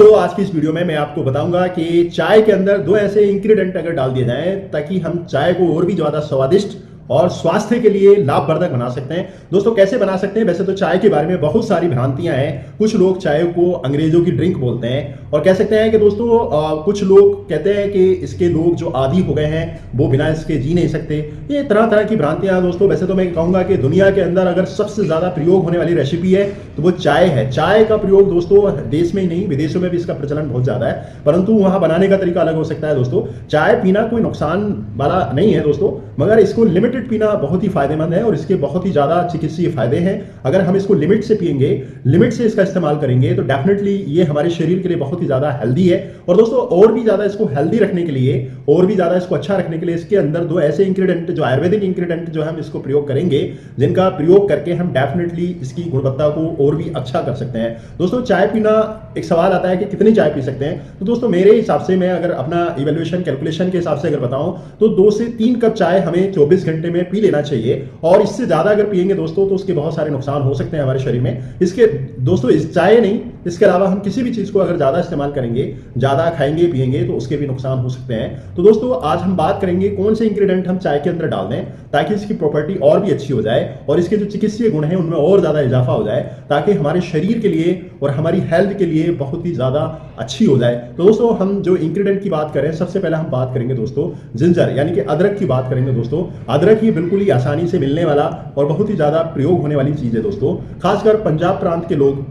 दोस्तों आज की इस वीडियो में मैं आपको बताऊंगा कि चाय के अंदर दो ऐसे इंग्रेडिएंट अगर डाल दिए जाएं ताकि हम चाय को और भी ज्यादा स्वादिष्ट और स्वास्थ्य के लिए लाभप्रदक बना सकते हैं। दोस्तों कैसे बना सकते हैं? वैसे तो चाय के बारे में बहुत सारी भ्रांतियां हैं। कुछ लोग चाय को अंग्रेजों की ड्रिंक बोलते हैं और कह सकते हैं कि दोस्तों कुछ लोग कहते हैं कि इसके लोग जो आदी हो गए हैं वो बिना इसके जी नहीं सकते। ये तरह तरह की भ्रांतियां हैं दोस्तों। वैसे तो मैं कहूंगा कि दुनिया के अंदर अगर सबसे ज्यादा प्रयोग होने वाली रेसिपी है तो वो चाय है। चाय का प्रयोग दोस्तों देश में ही नहीं विदेशों में भी इसका प्रचलन बहुत ज्यादा है, परंतु वहां बनाने का तरीका अलग हो सकता है। दोस्तों चाय पीना कोई नुकसान वाला नहीं है दोस्तों, मगर इसको लिमिटेड पीना बहुत ही फायदेमंद है और इसके बहुत ही ज्यादा चिकित्सीय फायदे हैं। अगर हम इसको लिमिट से पिएंगे, लिमिट से इसका इस्तेमाल करेंगे तो डेफिनेटली ये हमारे शरीर के लिए बहुत ही ज्यादा हेल्दी है। और दोस्तों और भी ज्यादा इसको हेल्दी रखने के लिए और भी ज्यादा इसको अच्छा रखने के लिए इसके अंदर दो ऐसे इंग्रेडिएंट जो आयुर्वेदिक इंग्रेडिएंट जो हम इसको प्रयोग करेंगे, जिनका प्रयोग करके हम डेफिनेटली इसकी गुणवत्ता को और भी अच्छा कर सकते हैं। दोस्तों चाय पीना एक सवाल आता है कि कितनी चाय पी सकते हैं। तो दोस्तों मेरे हिसाब से मैं अगर अपना इवैल्यूएशन कैलकुलेशन के हिसाब से अगर बताऊं तो 2 से 3 कप चाय हमें 24 घंटे में पी लेना चाहिए। और इससे ज्यादा अगर पिएंगे दोस्तों तो उसके बहुत सारे नुकसान हो सकते हैं हमारे शरीर में। इसके दोस्तों इस चाय नहीं, इसके अलावा हम किसी भी चीज को अगर ज्यादा इस्तेमाल करेंगे, ज्यादा खाएंगे पिएंगे तो उसके भी नुकसान हो सकते हैं। तो दोस्तों आज हम बात करेंगे कौन से इंग्रेडिएंट हम चाय के अंदर डाल दें ताकि इसकी प्रॉपर्टी और भी अच्छी हो जाए और इसके जो चिकित्सीय गुण हैं उनमें और ज्यादा इजाफा हो जाए, ताकि हमारे शरीर के लिए और हमारी हेल्थ के लिए बहुत ही ज्यादा अच्छी हो जाए। तो दोस्तों हम जो इंग्रेडिएंट की बात करें, सबसे पहले हम बात करेंगे दोस्तों जिंजर यानी कि अदरक की बात करेंगे। दोस्तों अदरक ही बिल्कुल ही आसानी से मिलने वाला और बहुत ही ज्यादा प्रयोग होने वाली चीज है दोस्तों। खासकर पंजाब प्रांत के लोग,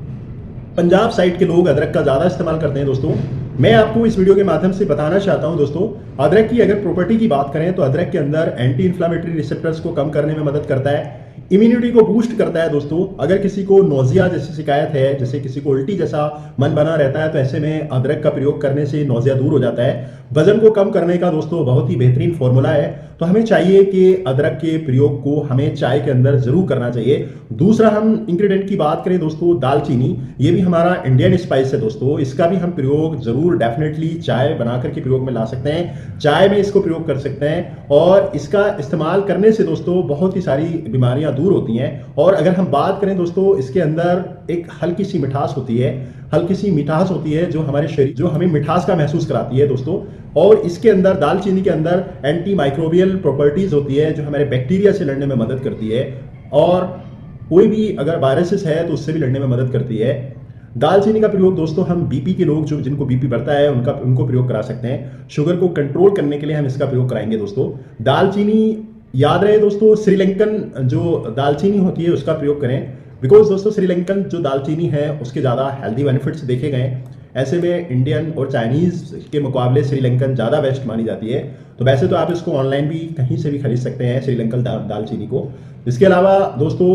पंजाब साइड के लोग अदरक का ज्यादा इस्तेमाल करते हैं। दोस्तों मैं आपको इस वीडियो के माध्यम से बताना चाहता हूं दोस्तों, अदरक की अगर प्रॉपर्टी की बात करें तो अदरक के अंदर एंटी इंफ्लेमेटरी रिसेप्टर्स को कम करने में मदद करता है, इम्यूनिटी को बूस्ट करता है। दोस्तों अगर किसी को नोजिया जैसी शिकायत है, जैसे किसी को उल्टी जैसा मन बना रहता है, तो ऐसे में अदरक का प्रयोग करने से नोजिया दूर हो जाता है। वजन को कम करने का दोस्तों बहुत ही बेहतरीन फॉर्मूला है। तो हमें चाहिए कि अदरक के प्रयोग को हमें चाय के अंदर जरूर करना चाहिए। दूसरा हम इंग्रेडिएंट की बात करें दोस्तों, दालचीनी। ये भी हमारा इंडियन स्पाइस है दोस्तों, इसका भी हम प्रयोग जरूर डेफिनेटली चाय बनाकर के प्रयोग में ला सकते हैं। चाय में इसको प्रयोग कर सकते हैं और इसका इस्तेमाल करने से दोस्तों बहुत ही सारी बीमारियां दूर होती हैं। और अगर हम बात करें दोस्तों, इसके अंदर एक हल्की सी मिठास होती है, हल्की सी मिठास होती है जो हमारे शरीर, जो हमें मिठास का महसूस कराती है दोस्तों। और इसके अंदर दालचीनी के अंदर एंटी माइक्रोबियल प्रॉपर्टीज होती है जो हमारे बैक्टीरिया से लड़ने में मदद करती है और कोई भी अगर वायरसेस है तो उससे भी लड़ने में मदद करती है। दालचीनी का प्रयोग दोस्तों हम बीपी के लोग जो जिनको बीपी बढ़ता है उनको प्रयोग करा सकते हैं। शुगर को कंट्रोल करने के लिए हम इसका प्रयोग कराएंगे दोस्तों। दालचीनी याद रहे दोस्तों, श्रीलंकन जो दालचीनी होती है उसका प्रयोग करें, बिकॉज दोस्तों श्रीलंकन जो दालचीनी है उसके ज़्यादा हेल्दी बेनिफिट्स देखे गए। ऐसे में इंडियन और चाइनीज़ के मुकाबले श्रीलंकन ज़्यादा बेस्ट मानी जाती है। तो वैसे तो आप इसको ऑनलाइन भी कहीं से भी खरीद सकते हैं श्रीलंकन दालचीनी को। इसके अलावा दोस्तों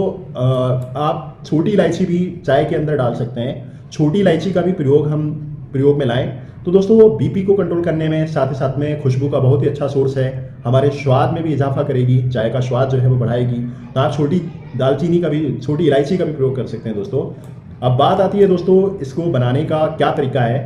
आप छोटी इलायची भी चाय के अंदर डाल सकते हैं। छोटी इलायची का भी प्रयोग हम प्रयोग में लाएं तो दोस्तों वो बीपी को कंट्रोल करने में, साथ ही साथ में खुशबू का बहुत ही अच्छा सोर्स है, हमारे स्वाद में भी इजाफा करेगी, चाय का स्वाद जो है वो बढ़ाएगी। तो आप छोटी दालचीनी का भी, छोटी इलायची का भी प्रयोग कर सकते हैं दोस्तों। अब बात आती है दोस्तों इसको बनाने का क्या तरीका है,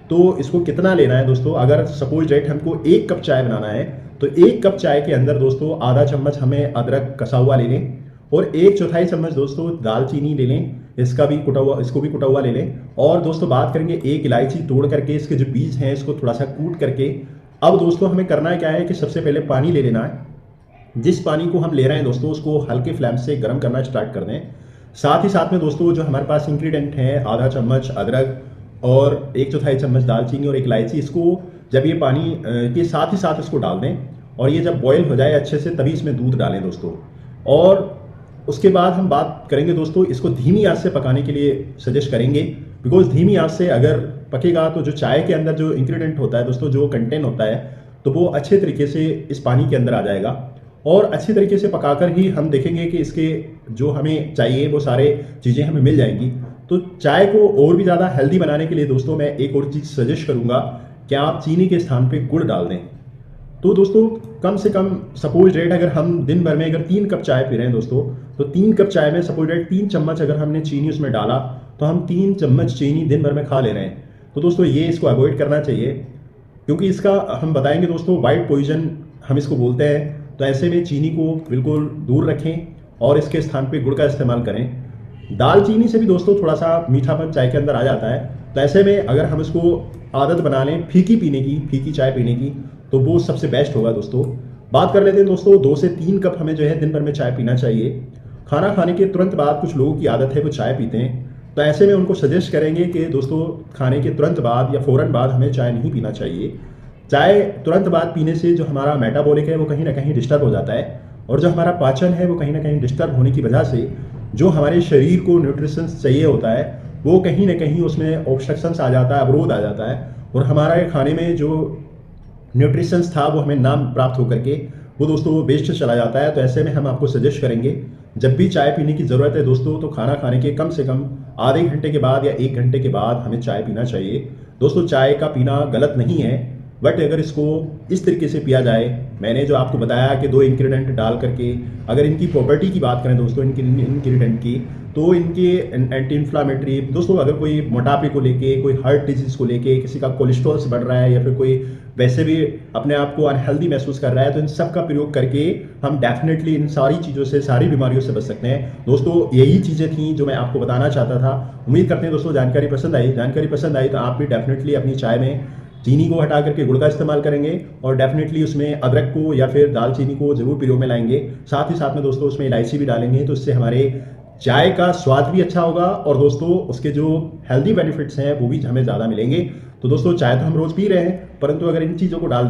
तो इसको कितना लेना है दोस्तों। अगर सपोज डेट हमको 1 कप चाय बनाना है तो 1 कप चाय के अंदर दोस्तों आधा चम्मच हमें अदरक कसा हुआ ले लें और 1/4 चम्मच दोस्तों दालचीनी ले लें, इसको भी कुटा हुआ ले लें। और दोस्तों बात करेंगे 1 इलायची तोड़ करके इसके जो बीज हैं इसको थोड़ा सा कूट करके। अब दोस्तों हमें करना क्या है कि सबसे पहले पानी ले लेना है। जिस पानी को हम ले रहे हैं दोस्तों उसको हल्के फ्लेम से गर्म करना स्टार्ट कर दें। साथ ही साथ में दोस्तों जो हमारे पास इंग्रेडिएंट हैं, आधा चम्मच अदरक और 1/4 चम्मच दालचीनी और 1 इलायची, इसको जब ये पानी के साथ ही साथ इसको डाल दें और ये जब बॉयल हो जाए अच्छे से तभी इसमें दूध डालें दोस्तों। और उसके बाद हम बात करेंगे दोस्तों, इसको धीमी आंच से पकाने के लिए सजेस्ट करेंगे, बिकॉज धीमी आंच से अगर पकेगा तो जो चाय के अंदर जो इंग्रेडिएंट होता है दोस्तों, जो कंटेंट होता है, तो वो अच्छे तरीके से इस पानी के अंदर आ जाएगा। और अच्छी तरीके से पकाकर ही हम देखेंगे कि इसके जो हमें चाहिए वो सारे चीज़ें हमें मिल जाएंगी। तो चाय को और भी ज़्यादा हेल्दी बनाने के लिए दोस्तों मैं एक और चीज़ सजेस्ट करूँगा कि आप चीनी के स्थान पे गुड़ डाल दें। तो दोस्तों कम से कम सपोज रेट अगर हम दिन भर में अगर 3 कप चाय पी रहे हैं दोस्तों, तो 3 कप चाय में सपोज रेट 3 चम्मच अगर हमने चीनी उसमें डाला तो हम 3 चम्मच चीनी दिन भर में खा ले रहे हैं। तो दोस्तों ये इसको अवॉइड करना चाहिए, क्योंकि इसका हम बताएंगे दोस्तों वाइट पॉइजन हम इसको बोलते हैं। तो ऐसे में चीनी को बिल्कुल दूर रखें और इसके स्थान पे गुड़ का इस्तेमाल करें। दालचीनी से भी दोस्तों थोड़ा सा मीठापन चाय के अंदर आ जाता है, तो ऐसे में अगर हम इसको आदत बना लें फीकी पीने की, फीकी चाय पीने की, तो वो सबसे बेस्ट होगा दोस्तों। बात कर लेते हैं दोस्तों, 2 से 3 कप हमें जो है दिन भर में चाय पीना चाहिए। खाना खाने के तुरंत बाद कुछ लोगों की आदत है वो चाय पीते हैं, तो ऐसे में उनको सजेस्ट करेंगे कि दोस्तों खाने के तुरंत बाद या फ़ौरन बाद हमें चाय नहीं पीना चाहिए। चाय तुरंत बाद पीने से जो हमारा मेटाबॉलिक है वो कहीं ना कहीं डिस्टर्ब हो जाता है, और जो हमारा पाचन है वो कहीं ना कहीं डिस्टर्ब होने की वजह से जो हमारे शरीर को न्यूट्रिशंस चाहिए होता है वो कहीं ना कहीं उसमें ऑब्स्ट्रक्शंस आ जाता है, अवरोध आ जाता है, और हमारे खाने में जो न्यूट्रिशंस था वो हमें ना प्राप्त होकर के वो दोस्तों वेस्ट चला जाता है। तो ऐसे में हम आपको सजेस्ट करेंगे जब भी चाय पीने की ज़रूरत है दोस्तों, तो खाना खाने के कम से कम आधे घंटे के बाद या 1 घंटे के बाद हमें चाय पीना चाहिए। दोस्तों चाय का पीना गलत नहीं है, बट अगर इसको इस तरीके से पिया जाए, मैंने जो आपको बताया कि 2 इंग्रेडिएंट डाल करके, अगर इनकी प्रॉपर्टी की बात करें दोस्तों, इनके इंग्रेडिएंट की, तो इनके एंटी इन्फ्लामेटरी दोस्तों, अगर कोई मोटापे को लेके, कोई हार्ट डिजीज़ को लेके, किसी का कोलेस्ट्रॉल बढ़ रहा है या फिर कोई वैसे भी अपने आप को अनहेल्दी महसूस कर रहा है, तो इन सब का प्रयोग करके हम डेफिनेटली इन सारी चीज़ों से, सारी बीमारियों से बच सकते हैं। दोस्तों यही चीज़ें थी जो मैं आपको बताना चाहता था। उम्मीद करते हैं दोस्तों जानकारी पसंद आई। जानकारी पसंद आई तो आप भी डेफिनेटली अपनी चाय में चीनी को हटा करके गुड़ का इस्तेमाल करेंगे, और डेफिनेटली उसमें अदरक को या फिर दालचीनी को जरूर प्रयोग में लाएंगे। साथ ही साथ में दोस्तों उसमें इलायची भी डालेंगे, तो इससे हमारे चाय का स्वाद भी अच्छा होगा, और दोस्तों उसके जो हेल्दी बेनिफिट्स हैं वो भी हमें ज़्यादा मिलेंगे। तो दोस्तों चाय तो हम रोज़ पी रहे हैं, परंतु अगर इन चीज़ों को डाल